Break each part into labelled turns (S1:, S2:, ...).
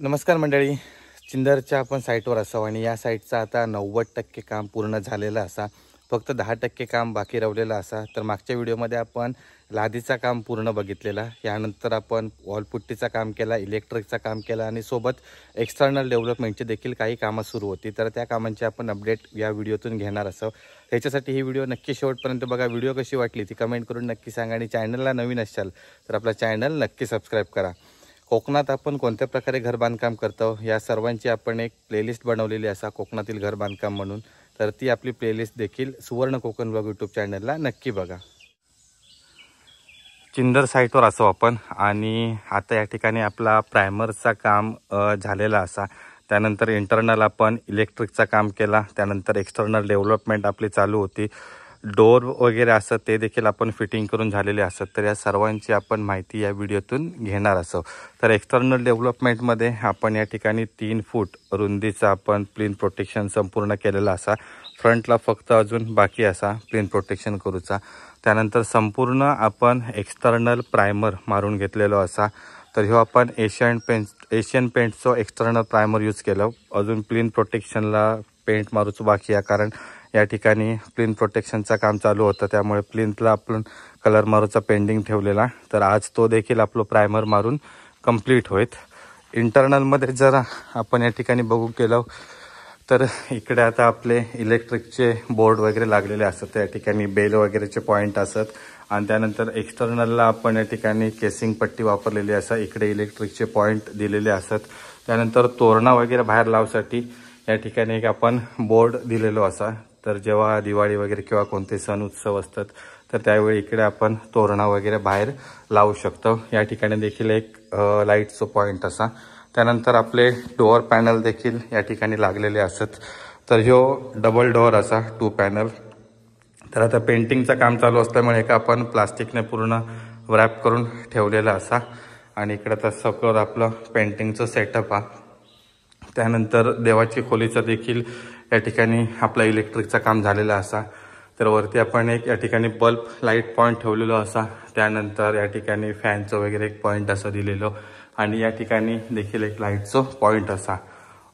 S1: नमस्कार मंडळी. चिंदरच्या आपण साईटवर असावं आणि या साईटचं आता 90% काम पूर्ण झालेलं असा, फक्त 10% काम बाकी राहिलेलं असा. तर मागच्या व्हिडिओमध्ये आपण लादीचा काम पूर्ण बघितलेला, यानंतर आपण वॉलपुट्टीचा काम केला, इलेक्ट्रिकचा काम केला आणि सोबत एक्सटर्नल डेव्हलपमेंटची देखील काही कामं सुरू होती. तर त्या कामांची आपण अपडेट या व्हिडिओतून घेणार असावं. त्याच्यासाठी ही व्हिडिओ नक्की शेवटपर्यंत बघा. व्हिडिओ कशी वाटली ती कमेंट करून नक्की सांगा आणि चॅनलला नवीन असाल तर आपला चॅनल नक्की सबस्क्राईब करा. कोकणात आपण कोणत्या प्रकारे घर बांधकाम करतो या सर्वांची आपण एक प्लेलिस्ट बनवलेली असा, कोकणातील घर बांधकाम म्हणून. तर ती आपली प्लेलिस्ट देखील सुवर्ण कोकण ब्लॉग यूट्यूब चॅनलला नक्की बघा. चिंदर साईटवर असो आपण आणि आता या ठिकाणी आपला प्रायमरचा काम झालेला असा. त्यानंतर इंटरनल आपण इलेक्ट्रिकचा काम केला, त्यानंतर एक्सटर्नल डेव्हलपमेंट आपली चालू होती. डोर वगैरे असं ते देखील आपण फिटिंग करून झालेले असत. तर या सर्वांची आपण माहिती या व्हिडिओतून घेणार असो. तर एक्सटर्नल डेव्हलपमेंटमध्ये आपण या ठिकाणी 3 फूट रुंदीचा आपण प्लीन प्रोटेक्शन संपूर्ण केलेला असा. फ्रंटला फक्त अजून बाकी असा प्लीन प्रोटेक्शन करूचा. त्यानंतर संपूर्ण आपण एक्सटर्नल प्रायमर मारून घेतलेलो असा. तर ह्यो आपण एशियन पेंटचं एक्सटर्नल प्रायमर यूज केलं. अजून प्लीन प्रोटेक्शनला पेंट मारूचं बाकी आहे, कारण या ठिकाणी प्लीन प्रोटेक्शनचं काम चालू होतं, त्यामुळे प्लीनला आपण कलर मारूचा पेंडिंग ठेवलेला. तर आज तो देखील आपलं प्रायमर मारून कंप्लीट होईल. इंटरनलमध्ये जरा आपण या ठिकाणी बघू केलं तर इकडे आता आपले इलेक्ट्रिकचे बोर्ड वगैरे लागलेले असतात, त्या ठिकाणी बेल वगैरेचे पॉईंट असतात. आणि त्यानंतर एक्सटर्नलला आपण या ठिकाणी केसिंग पट्टी वापरलेली असतात, इकडे इलेक्ट्रिकचे पॉईंट दिलेले असतात. त्यानंतर तोरणा वगैरे बाहेर लावसाठी या ठिकाणी एक आपण बोर्ड दिलेलो असा. तर जेव्हा दिवाळी वगैरे किंवा कोणते सण उत्सव असतात तर त्यावेळी इकडे आपण तोरणा वगैरे बाहेर लावू शकतो. या ठिकाणी देखील एक लाईटचं पॉईंट असा. त्यानंतर आपले डोअर पॅनल देखील या ठिकाणी लागलेले असतात. तर ह्यो डबल डोअर असा 2 पॅनल. तर आता पेंटिंगचं काम चालू असल्यामुळे एक आपण प्लास्टिकने पूर्ण व्रॅप करून ठेवलेलं असा. आणि इकडे तर सगळं आपलं पेंटिंगचं सेटअप आहे. त्यानंतर देवाची खोलीचं देखील या ठिकाणी आपला इलेक्ट्रिकचं काम झालेलं असा. तर वरती आपण एक या ठिकाणी बल्ब लाईट पॉईंट ठेवलेलो असा. त्यानंतर या ठिकाणी फॅनचं वगैरे एक पॉईंट असं दिलेलं आणि या ठिकाणी देखील एक लाईटचं पॉईंट असा.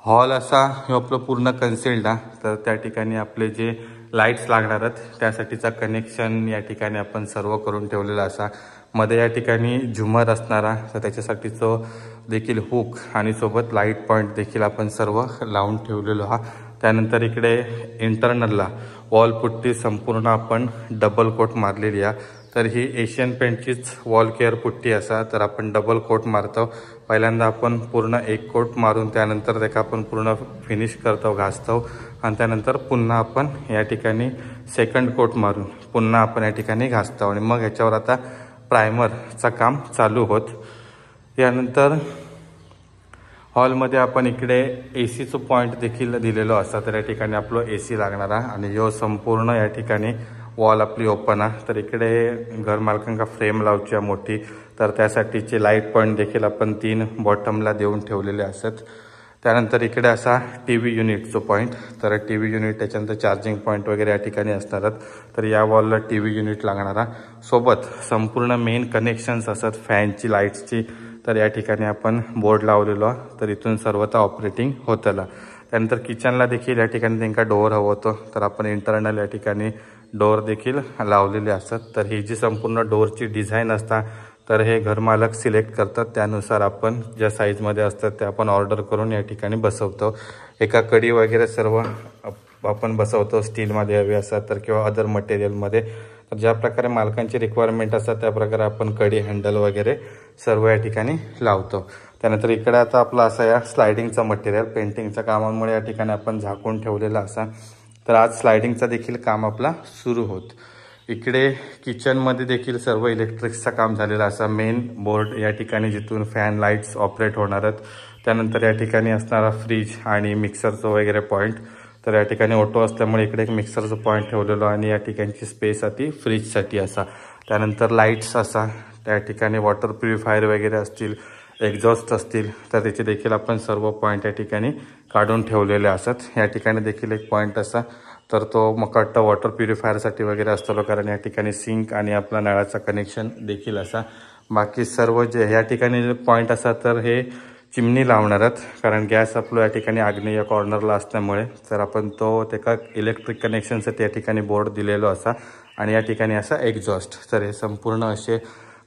S1: हॉल असा हे आपलं पूर्ण कन्सिल्ड आहे. तर त्या ठिकाणी आपले जे लाईट्स लागणार आहेत त्यासाठीचा कनेक्शन या ठिकाणी आपण सर्व करून ठेवलेला असा. मध्ये या ठिकाणी झुमर असणारा, तर त्याच्यासाठीचं देखील हुक आणि सोबत लाईट पॉईंट देखील आपण सर्व लावून ठेवलेलो हा. त्यानंतर इकडे इंटरनलला वॉलपुट्टी संपूर्ण आपण डबल कोट मारलेली आहे. तर ही एशियन पेंटचीच वॉल केअर पुट्टी असा. तर आपण डबल कोट मारतो. पहिल्यांदा आपण पूर्ण एक कोट मारून त्यानंतर त्याला आपण पूर्ण फिनिश करतो, घासतो आणि त्यानंतर पुन्हा आपण या ठिकाणी सेकंड कोट मारून पुन्हा आपण या ठिकाणी घासतो आणि मग याच्यावर आता प्रायमरचं काम चालू होत. यानंतर हॉलमध्ये आपण इकडे एसीचं पॉईंट देखील दिलेलो असता. तर या ठिकाणी आपलं एसी लागणार आहे आणि ह्यो संपूर्ण या ठिकाणी वॉल आपली ओपन आहे. तर इकडे घरमालकांका फ्रेम लावची आहे मोठी, तर त्यासाठीचे लाईट पॉईंट देखील आपण 3 बॉटमला देऊन ठेवलेले असतात. त्यानंतर इकडे असा TV युनिटचं पॉईंट. तर TV युनिट त्याच्यानंतर चार्जिंग पॉईंट वगैरे या ठिकाणी असतात. तर या वॉलला TV युनिट लागणार आहे. सोबत संपूर्ण मेन कनेक्शन्स असतात फॅनची, लाईट्सची. तर या ठिकाणी आपण बोर्ड लावलेलो आहे. तर इथून सर्वता ऑपरेटिंग होतं. त्यानंतर किचनला देखील या ठिकाणी त्यांना डोअर हवं होतं, तर आपण इंटरनल या ठिकाणी डोअर देखील लावलेले असतात. तर ही जी संपूर्ण डोअरची डिझाईन असतात तर हे घरमालक सिलेक्ट करतात, त्यानुसार आपण ज्या साईजमध्ये असतात ते आपण ऑर्डर करून या ठिकाणी बसवतो. एका कडी वगैरे सर्व आपण बसवतो, स्टीलमध्ये हवे असतात तर किंवा अदर मटेरियलमध्ये. तर ज्या प्रकारे मालकांची रिक्वायरमेंट असतात त्या प्रकारे आपण कडी, हँडल वगैरे सर्व या ठिकाणी लावतो. त्यानंतर इकडे आता आपला असा या स्लायडिंगचा मटेरियल पेंटिंगच्या कामामुळे या ठिकाणी आपण झाकून ठेवलेला असा. तर आज स्लायडिंगचा देखील काम आपला सुरू होत. इकडे किचनमध्ये देखील सर्व इलेक्ट्रिक्सचं काम झालेलं असा. मेन बोर्ड या ठिकाणी जिथून फॅन, लाईट्स ऑपरेट होणार आहेत. त्यानंतर या ठिकाणी असणारा फ्रीज आणि मिक्सरचं वगैरे पॉईंट. तर या ठिकाणी ऑटो असल्यामुळे इकडे एक मिक्सरचं पॉईंट ठेवलेलो आणि या ठिकाणची स्पेस ती फ्रीजसाठी असा. त्यानंतर लाईट्स असा. त्या ठिकाणी वॉटर प्युरिफायर वगैरे असतील, एक्झॉस्ट असतील, तर त्याचे देखील आपण सर्व पॉईंट या ठिकाणी काढून ठेवलेले असतात. या ठिकाणी देखील एक पॉईंट असा. तर तो मग वॉटर प्युरिफायरसाठी वगैरे असतो, कारण या ठिकाणी सिंक आणि आपला नळाचा कनेक्शन देखील असा. बाकी सर्व जे या ठिकाणी पॉईंट असा तर हे चिमणी लावणारत, कारण गॅस आपलं या ठिकाणी आग्नेय कॉर्नरला असल्यामुळे तर आपण तो त्याका इलेक्ट्रिक कनेक्शनसाठी या ठिकाणी बोर्ड दिलेलो असा आणि या ठिकाणी असा एक्झॉस्ट. तर हे संपूर्ण असे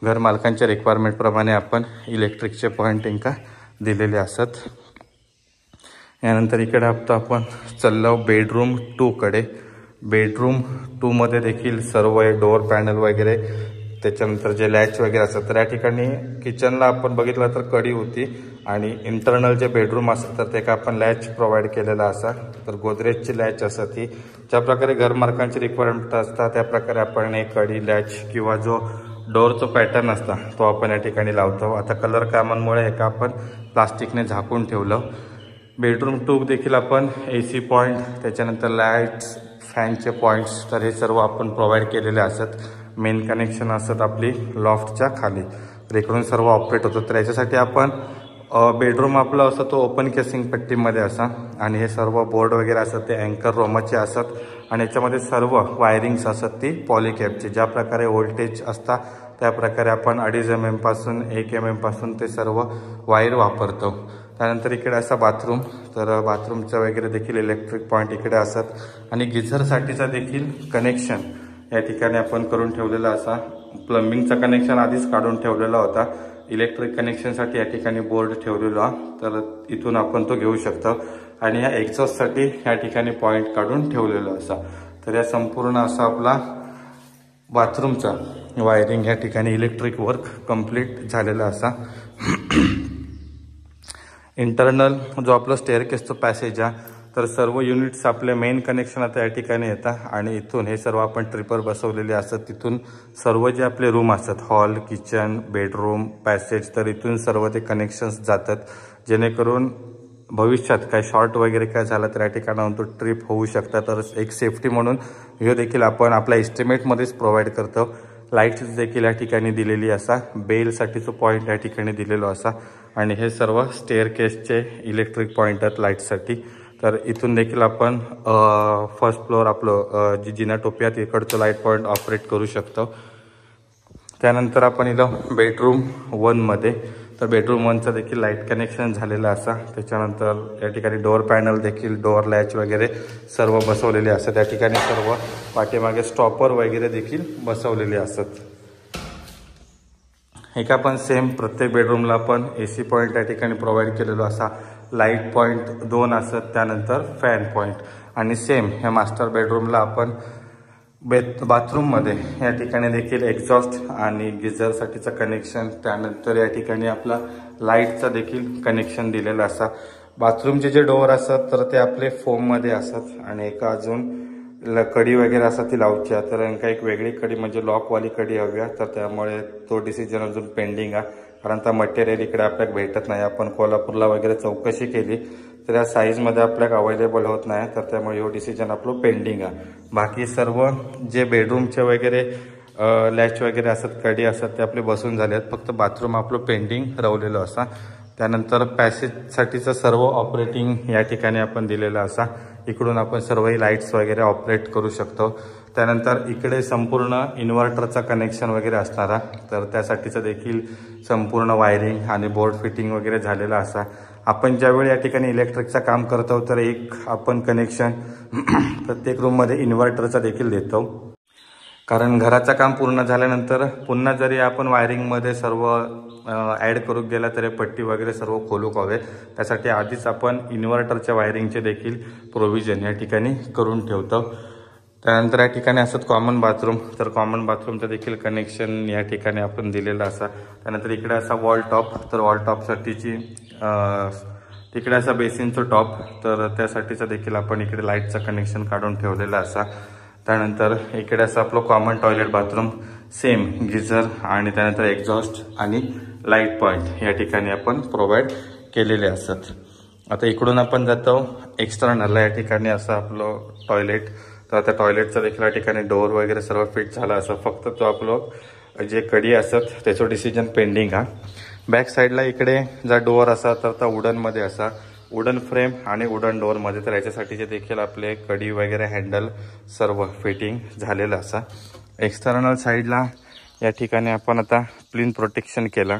S1: घर मालकांच्या रिक्वायरमेंटप्रमाणे आपण इलेक्ट्रिकचे पॉईंट इंका दिलेले असत. यानंतर इकडे आपण चाललो बेडरूम 2 कडे. बेडरूम 2 मध्ये देखील सर्व डोअर पॅनल वगैरे, त्याच्यानंतर जे लॅच वगैरे असतात. तर या ठिकाणी किचनला आपण बघितलं तर कडी होती आणि इंटरनल जे बेडरूम असतात तर ते का आपण लॅच प्रोव्हाइड केलेला असा. तर गोदरेजची लॅच असतात ती, ज्या प्रकारे घरमालकांची रिक्वायरमेंट असतात त्या प्रकारे आपण एक कडी लॅच किंवा जो डोअरचा पॅटर्न असता तो आपण या ठिकाणी लावतो. आता कलर कामांमुळे हे का आपण प्लास्टिकने झाकून ठेवलं. बेडरूम 2 देखील आपण AC पॉईंट, त्याच्यानंतर लाईट्स, फॅनचे पॉईंट्स तर हे सर्व आपण प्रोव्हाइड केलेले असत. मेन कनेक्शन असत आपली लॉफ्टच्या खाली, तर इकडून सर्व ऑपरेट होतं. तर याच्यासाठी आपण बेडरूम आपला असं तो ओपन केसिंग पट्टीमध्ये असा आणि हे सर्व बोर्ड वगैरे असतात ते अँकर रोमाचे असतात आणि याच्यामध्ये सर्व वायरिंग्स असतात ती पॉलिकॅबची. ज्या प्रकारे व्होल्टेज असतात त्या प्रकारे आपण 2.5 mm पासून 1 mm पासून ते सर्व वायर वापरतो. त्यानंतर इकडे असा बाथरूम, तर बाथरूमचं वगैरे देखील इलेक्ट्रिक पॉईंट इकडे असतात आणि गिझरसाठीचा देखील कनेक्शन या ठिकाणी आपण करून ठेवलेला असा. प्लंबिंगचा कनेक्शन आधीच काढून ठेवलेला होता, इलेक्ट्रिक कनेक्शनसाठी या ठिकाणी बोर्ड ठेवलेला, तर इथून आपण तो घेऊ शकतो. आणि या एक्झॉस्टसाठी या ठिकाणी पॉईंट काढून ठेवलेला असा. तर या संपूर्ण असा आपला बाथरूमचा वायरिंग या ठिकाणी इलेक्ट्रिक वर्क कंप्लीट झालेला असा. इंटरनल जो आपलं स्टेअरकेसचं पॅसेज आहे तर सर्व युनिट्स आपले मेन कनेक्शन आता या ठिकाणी येतात आणि इथून हे सर्व आपण ट्रिपर बसवलेले असतात. तिथून सर्व जे आपले रूम असतात, हॉल, किचन, बेडरूम, पॅसेज, तर इथून सर्व ते कनेक्शन्स जातात, जेणेकरून भविष्यात काय शॉर्ट वगैरे काय झालं तर या ठिकाणाहून तो ट्रिप होऊ शकतात. तर एक सेफ्टी म्हणून हे देखील आपण आपल्या एस्टिमेटमध्येच प्रोव्हाइड करतो. लाईट्स देखील या ठिकाणी दिलेली असा, बेलसाठीचं पॉईंट या ठिकाणी दिलेलो असा आणि हे सर्व स्टेअरकेसचे इलेक्ट्रिक पॉईंट आहेत लाईटसाठी. तर इथून देखील आपण फर्स्ट फ्लोअर आपलं जी जिना टोपी आहे तिकडचं लाईट पॉईंट ऑपरेट करू शकतो. त्यानंतर आपण इथं बेडरूम 1 मध्ये, तर बेडरूम 1चं देखील लाईट कनेक्शन झालेलं असा. त्याच्यानंतर या ठिकाणी डोअर पॅनल देखील, डोअर लॅच वगैरे सर्व बसवलेले असतात. त्या ठिकाणी सर्व पाठीमागे स्टॉपर वगैरे देखील बसवलेले असतात. एका पण सेम प्रत्येक बेडरूमला आपण AC पॉईंट या ठिकाणी प्रोव्हाइड केलेलो असा. लाईट पॉईंट 2 असतात, त्यानंतर फॅन पॉईंट. आणि सेम ह्या मास्टर बेडरूमला आपण बाथरूममध्ये या ठिकाणी देखील एक्झॉस्ट आणि गिझरसाठीचं कनेक्शन, त्यानंतर या ठिकाणी आपला लाईटचा देखील कनेक्शन दिलेला असा. बाथरूमचे जे डोअर असतात तर ते आपले फोममध्ये असतात आणि एका अजून कडी वगैरे असतात ती लावची आहे. तर यांना एक वेगळी कडी म्हणजे लॉकवाली कडी हवी आहे, तर त्यामुळे तो डिसिजन अजून पेंडिंग आहे, कारण त्या मटेरियल इकडे आपल्याला भेटत नाही. आपण कोल्हापूरला वगैरे चौकशी केली तर या साईजमध्ये आपल्याला अवेलेबल होत नाही, तर त्यामुळे हे डिसिजन आपलं पेंडिंग आहे. बाकी सर्व जे बेडरूमचे वगैरे लॅच वगैरे असतात, कडी असतात ते आपले बसून झाले आहेत. फक्त बाथरूम आपलं पेंडिंग राहिलेलं असा. त्यानंतर पॅसेजसाठीचं सर्व ऑपरेटिंग या ठिकाणी आपण दिलेलं असा. इकडून आपण सर्व लाईट्स वगैरे ऑपरेट करू शकतो. त्यानंतर इकडे संपूर्ण इन्व्हर्टरचा कनेक्शन वगैरे असणारा, तर त्यासाठीचं देखील संपूर्ण वायरिंग आणि बोर्ड फिटिंग वगैरे झालेला असा. आपण ज्यावेळी या ठिकाणी इलेक्ट्रिकचं काम करतो तर एक आपण कनेक्शन प्रत्येक रूममध्ये इन्व्हर्टरचा देखील देतो, कारण घराचं काम पूर्ण झाल्यानंतर पुन्हा जरी आपण वायरिंगमध्ये सर्व ॲड करू गेला तरी पट्टी वगैरे सर्व खोलूक हवे. त्यासाठी आधीच आपण इन्व्हर्टरच्या वायरिंगचे देखील प्रोव्हिजन या ठिकाणी करून ठेवतो. त्यानंतर या ठिकाणी असतात कॉमन बाथरूम, तर कॉमन बाथरूमचं देखील कनेक्शन या ठिकाणी आपण दिलेलं असा. त्यानंतर इकडे असा वॉल टॉप, तर वॉल टॉपसाठीची तिकडे असा बेसिनचं टॉप, तर त्यासाठीचं देखील आपण इकडे लाईटचं कनेक्शन काढून ठेवलेलं असा. त्यानंतर इकडे असं आपलं common toilet bathroom, same geyser आणि त्यानंतर एक्झॉस्ट आणि लाईट पॉईंट या ठिकाणी आपण प्रोव्हाइड केलेले असतात. आता इकडून आपण जातो एक्सटर्नलला. या ठिकाणी असं आपलं टॉयलेट, तर त्या टॉयलेटचं देखील या ठिकाणी डोअर वगैरे सर्व फिट झाला असं. फक्त तो आपलं जे कडी असतात त्याचं डिसिजन पेंडिंग हा. बॅक साईडला इकडे जर डोअर असा तर त्या वुडनमध्ये असा, वुडन फ्रेम आणि वुडन डोअरमध्ये, तर याच्यासाठीचे देखील आपले कडी वगैरे हँडल सर्व फिटिंग झालेलं असा. एक्सटर्नल साईडला या ठिकाणी आपण आता प्लीन प्रोटेक्शन केला,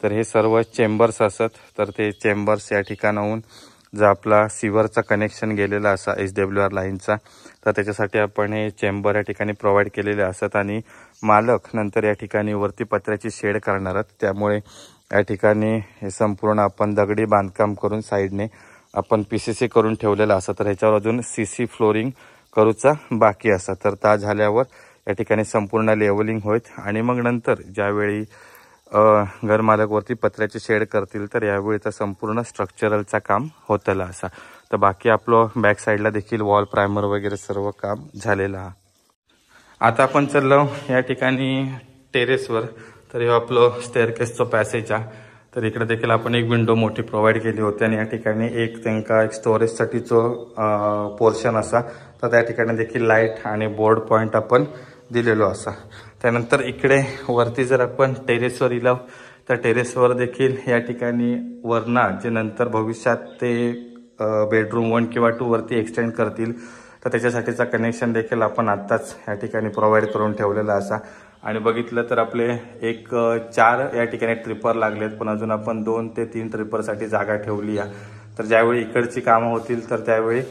S1: तर हे सर्व चेंबर्स असत, तर ते चेंबर्स या ठिकाणाहून जो आपला सिवरचा कनेक्शन गेलेला असा SWR लाईनचा, तर त्याच्यासाठी आपण हे चेंबर या ठिकाणी प्रोव्हाइड केलेले असत. आणि मालक नंतर या ठिकाणी वरती पत्र्याची शेड करणार आहेत, त्यामुळे या ठिकाणी हे संपूर्ण आपण दगडी बांधकाम करून साईडने आपण PCC करून ठेवलेलं असं. तर ह्याच्यावर अजून CC फ्लोरिंग करूचा बाकी असा. तर त्या झाल्यावर या ठिकाणी संपूर्ण लेवलिंग होईल आणि मग नंतर ज्यावेळी घरमालक वरती पत्र्याची शेड करतील तर यावेळीचा संपूर्ण स्ट्रक्चरलचा काम होतलं असा. तर बाकी आपलं बॅक साईडला देखील वॉल प्रायमर वगैरे सर्व काम झालेलं आहे. आता आपण चाललो या ठिकाणी टेरेसवर. तर हे आपलं स्टेअरकेसचं पॅसेज आहे. तर इकडे देखील आपण एक विंडो मोठी प्रोव्हाइड केली होती आणि या ठिकाणी एक स्टोरेजसाठीचं पोर्शन असा. तर त्या ठिकाणी देखील लाईट आणि बोर्ड पॉईंट आपण दिलेलो असा. त्यानंतर इकडे वरती जर आपण टेरेसवर इलाव तर टेरेसवर देखील या ठिकाणी वरना जे नंतर भविष्यात ते बेडरूम 1 किंवा 2 वरती एक्सटेंड करतील तर त्याच्यासाठीचा कनेक्शन देखील आपण आत्ताच या ठिकाणी प्रोव्हाइड करून ठेवलेला असा. आणि बघितलं तर आपले 4 या ठिकाणी ट्रिपर लागलेत, पण अजून आपण 2 ते 3 ट्रिपरसाठी जागा ठेवली आहे. तर ज्यावेळी इकडची कामं होतील तर त्यावेळी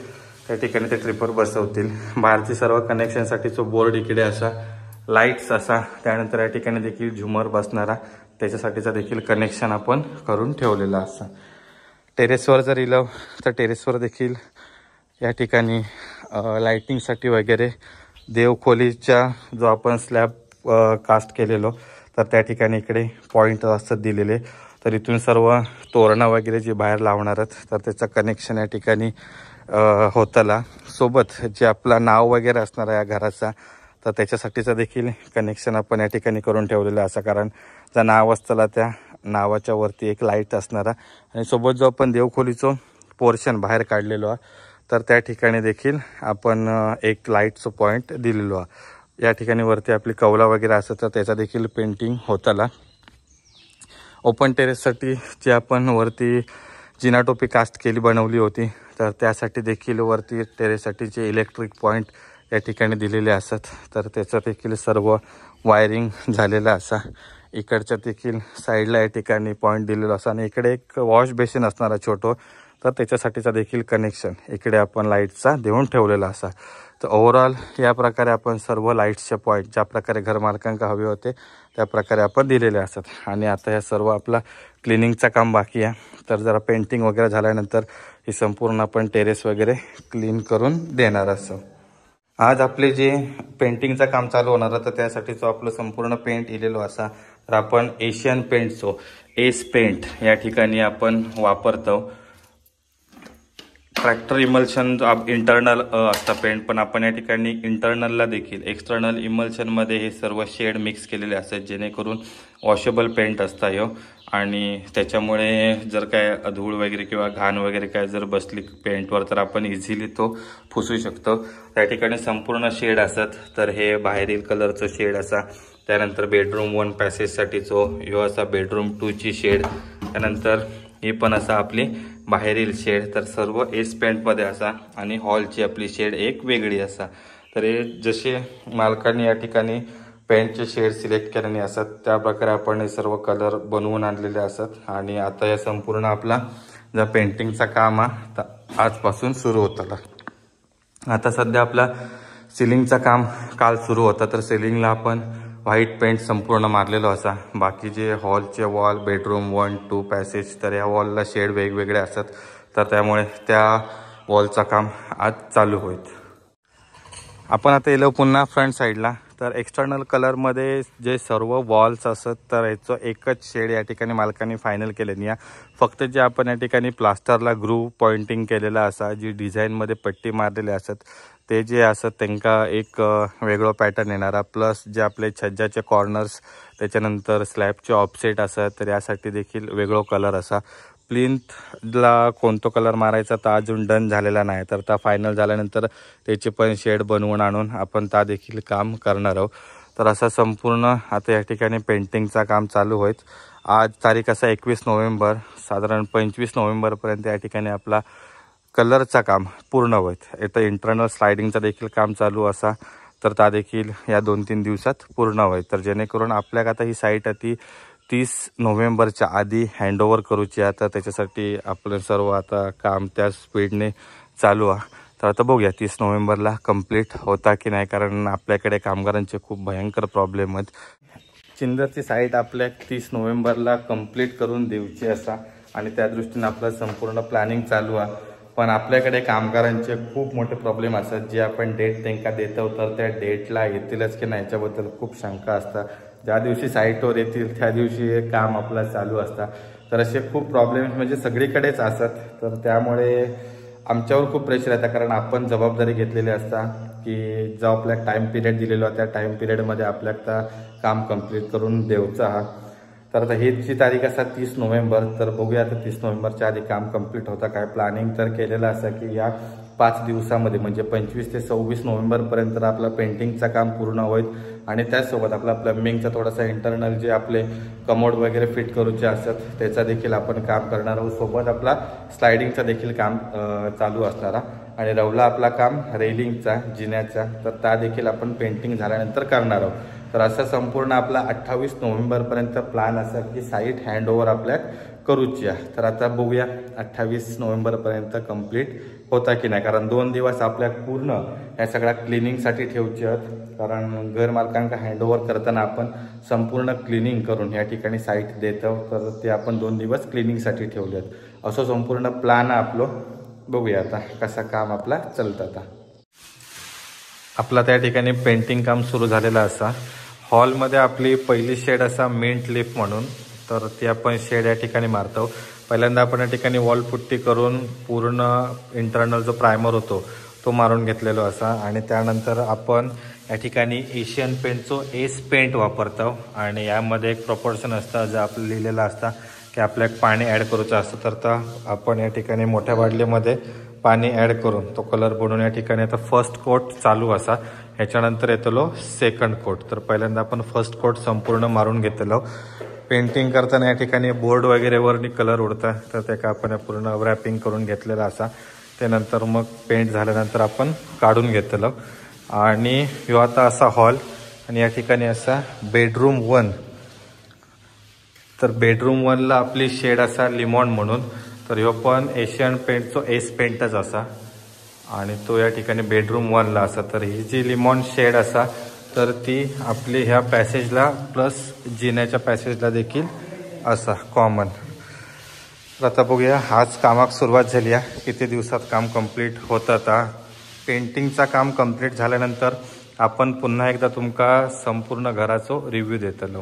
S1: त्या ठिकाणी ते ट्रिपर बसवतील. बाहेरची सर्व कनेक्शनसाठीचा बोर्ड इकडे असा, लाईट्स असा, त्यानंतर या ठिकाणी देखील झुमर बसणारा त्याच्यासाठीचा देखील कनेक्शन आपण करून ठेवलेला असा. टेरेसवर जर इलं तर टेरेसवर देखील या ठिकाणी लाइटिंगसाठी वगैरे देवखोलीचा जो आपण स्लॅब कास्ट केलेलो तर त्या ठिकाणी इकडे पॉईंट असतात दिलेले. तर इथून सर्व तोरणं वगैरे जे बाहेर लावणार आहेत तर त्याचं कनेक्शन या ठिकाणी होतला. सोबत जे आपला नाव वगैरे असणार आहे या घराचा तर त्याच्यासाठीचं देखील कनेक्शन आपण या ठिकाणी करून ठेवलेलं असं. कारण जर नाव असताना त्या नावाच्या वरती एक लाईट असणार आणि सोबत जो आपण देवखोलीचं पोर्शन बाहेर काढलेलो आहे तर त्या ठिकाणी देखील आपण एक लाईटचं पॉईंट दिलेलो आहे. या ठिकाणी वरती आपली कौला वगैरे असतं तर त्याचा देखील पेंटिंग होताला. ओपन टेरेससाठी जे आपण वरती जिनाटोपी कास्ट बनवली होती तर त्यासाठी देखील वरती टेरेससाठी जे इलेक्ट्रिक पॉईंट या ठिकाणी दिलेले असतात तर त्याचं देखील सर्व वायरिंग झालेलं असा. इकडच्या देखील साईडला या ठिकाणी पॉईंट दिलेला असा आणि इकडे एक वॉश बेसिन असणारा छोटं तर त्याच्यासाठीचा देखील कनेक्शन इकडे आपण लाईटचा देऊन ठेवलेला असा. तर ओव्हरऑल या प्रकारे आपण सर्व लाईट्सचे पॉईंट ज्या प्रकारे घरमालकांना हवे होते त्या प्रकारे आपण दिलेले असतात. आणि आता या सर्व आपला क्लिनिंगचं काम बाकी आहे. तर जरा पेंटिंग वगैरे झाल्यानंतर ही संपूर्ण आपण टेरेस वगैरे क्लीन करून देणार असं. आज आपले जे पेंटिंगचं काम चालू होणार तर त्यासाठीचं आपलं संपूर्ण पेंट इलेलो असा. तर आपण एशियन पेंटचो एस पेंट या ठिकाणी आपण वापरतो. ट्रॅक्टर इमल्शन इंटरनल असतं पेंट, पण आपण या ठिकाणी इंटरनलला देखील एक्सटर्नल इमल्शनमध्ये हे सर्व शेड मिक्स केलेले असतात जेणेकरून वॉशेबल पेंट असता यो. आणि त्याच्यामुळे जर काय धूळ वगैरे किंवा घाण वगैरे काय जर बसली पेंटवर तर आपण इझिली तो पुसू शकतो. त्या ठिकाणी संपूर्ण शेड असतात. तर हे बाहेरील कलरचं शेड असा, त्यानंतर बेडरूम 1 पॅसेजसाठीचो ह्यो असा बेडरूम 2ची शेड, त्यानंतर ही पण असा आपली बाहेरील शेड. तर सर्व एस पेंटमध्ये असा आणि हॉलची आपली शेड एक वेगळी असा. तर हे जसे मालकांनी या ठिकाणी पेंटचे शेड सिलेक्ट केल्याने असतात त्या प्रकारे आपण हे सर्व कलर बनवून आणलेले असतात. आणि आता या संपूर्ण आपला जो पेंटिंगचा काम आहे आजपासून सुरू होतं. आता सध्या आपला सिलिंगचं काम काल सुरू होतं तर सिलिंगला आपण व्हाईट पेंट संपूर्ण मारलेलो असा. बाकी जे हॉलचे वॉल बेडरूम 1, 2 पॅसेज तर या वॉलला शेड वेगवेगळे असतात. तर त्यामुळे त्या वॉलचं काम आज चालू होईल. आपण आता येलो पुन्हा फ्रंट साईडला. तर एक्सटर्नल कलरमध्ये जे सर्व वॉल्स असतात तर ह्याचं एकच शेड या ठिकाणी मालकांनी फायनल केलेली आहे. फक्त जे आपण या ठिकाणी प्लास्टरला ग्रूव पॉइंटिंग केलेला असा, जी डिझाईनमध्ये पट्टी मारलेली असतात ते जे असत त्यांना एक वेगळं पॅटर्न येणारा. प्लस जे आपले छज्जाचे कॉर्नर्स त्याच्यानंतर स्लॅबचे ऑफसेट असतात तर यासाठी देखील वेगळं कलर असा. प्लिंथला कोणतो कलर मारायचा तर अजून डन झालेला नाही, तर त्या फायनल झाल्यानंतर त्याचे पण शेड बनवून आणून आपण त्या देखील काम करणार आहोत. तर असं संपूर्ण आता या ठिकाणी पेंटिंगचं काम चालू होईल. आज तारीख असा 21 नोव्हेंबर, साधारण 25 नोव्हेंबरपर्यंत या ठिकाणी आपला कलरचं काम पूर्ण होईल. इथं इंटरनल स्लायडिंगचं देखील काम चालू असा तर त्या देखील या 2-3 दिवसात पूर्ण होईल. तर जेणेकरून आपल्याला आता ही साईट ती 30 नोव्हेंबरच्या आधी हँडओव्हर करूची आहे. तर त्याच्यासाठी आपलं सर्व आता काम त्या स्पीडने चालू आहे. तर आता बघूया 30 नोव्हेंबरला कंप्लीट होता की नाही, कारण आपल्याकडे कामगारांचे खूप भयंकर प्रॉब्लेम आहेत. चिंदरची साईट आपल्या 30 नोव्हेंबरला कंप्लीट करून देऊची असा आणि त्या दृष्टीने आपलं संपूर्ण प्लॅनिंग चालू आहे. पण आपल्याकडे कामगारांचे खूप मोठे प्रॉब्लेम असतात. जे आपण डेट त्यांना देतो तर त्या डेटला येतीलच की नाही याच्याबद्दल खूप शंका असतात. ज्या दिवशी साईटवर येतील त्या दिवशी हे काम आपलं चालू असतं. तर असे खूप प्रॉब्लेम्स म्हणजे सगळीकडेच असतात. तर त्यामुळे आमच्यावर खूप प्रेशर येतं, कारण आपण जबाबदारी घेतलेली असता की जो आपल्या टाईम पिरियड दिलेला त्या टाईम पिरियडमध्ये आपल्याला काम कंप्लीट करून द्यायचं हा. तर आता हीची तारीख असा 30 नोव्हेंबर. तर बघूया आता 30 नोव्हेंबरच्या आधी काम कंप्लीट होतं काय. प्लॅनिंग तर केलेलं असं की या 5 दिवसामध्ये म्हणजे 25 ते 26 नोव्हेंबरपर्यंत आपलं पेंटिंगचं काम पूर्ण होईल आणि त्याचसोबत आपला प्लंबिंगचा थोडासा इंटरनल जे आपले कमोड वगैरे फिट करूचे असतात त्याचा देखील आपण काम करणार आहोत. सोबत आपला स्लायडिंगचा देखील काम चालू असणार आणि रवला आपला काम रेलिंगचा जिन्याचा, तर त्या देखील आपण पेंटिंग झाल्यानंतर करणार आहोत. तर असं संपूर्ण आपला 28 नोव्हेंबरपर्यंत प्लॅन असा की साईट हँडओव्हर आपल्या करूची आहे. तर आता बघूया 28 नोव्हेंबरपर्यंत कंप्लीट होता की नाही, कारण 2 दिवस आपल्या पूर्ण ह्या सगळ्या क्लिनिंगसाठी ठेवचे आहेत. कारण घर मालकांना हँडओव्हर करताना आपण संपूर्ण क्लिनिंग करून या ठिकाणी साईट देतो, तर ते आपण 2 दिवस क्लिनिंगसाठी ठेवले आहेत. असं संपूर्ण प्लॅन आपलं. बघूया आता कसं काम आपला चालतं. आता आपला त्या ठिकाणी पेंटिंग काम सुरू झालेलं असा. हॉलमध्ये आपली पहिली शेड असा मिंट लिफ म्हणून, तर ती आपण शेड या ठिकाणी मारतो. पहिल्यांदा आपण या ठिकाणी वॉल पुट्टी करून पूर्ण इंटरनल जो प्रायमर होतो तो मारून घेतलेलो असा आणि त्यानंतर आपण या ठिकाणी एशियन पेंटचो एस पेंट वापरतो आणि यामध्ये एक प्रपोर्शन असतं जे आपलं लिहिलेलं असतं की आपल्याला पाणी ॲड करूचं असतं. तर आपण या ठिकाणी मोठ्या बाटलीमध्ये पाणी ॲड करून तो कलर बनवून या ठिकाणी आता फर्स्ट कोट चालू असा. ह्याच्यानंतर येतलो सेकंड कोट. तर पहिल्यांदा आपण फर्स्ट कोट संपूर्ण मारून घेतलो. पेंटिंग करताना या ठिकाणी बोर्ड वगैरेवरनी कलर उडता, तर त्याला आपण पूर्ण रॅपिंग करून घेतलेला असा. त्यानंतर मग पेंट झाल्यानंतर आपण काढून घेतलं आणि ह्यो आता असा हॉल आणि या ठिकाणी असा बेडरूम 1. तर बेडरूम 1ला आपली शेड असा लिमॉन म्हणून, तर ह्यो पण एशियन पेंटचो एस पेंटच असा आणि तो या ठिकाणी बेडरूम 1ला असा. तर ही जी लिमॉन शेड असा तर ती आपली ह्या पॅसेजला प्लस जिन्याच्या पॅसेजला देखील असा कॉमन. तर आता बघूया आज कामाक सुरुवात झाली आहे. किती दिवसात काम कंप्लीट होतं. आता पेंटिंगचा काम कंप्लीट झाल्यानंतर आपण पुन्हा एकदा तुमका संपूर्ण घराचो रिव्ह्यू देतलो.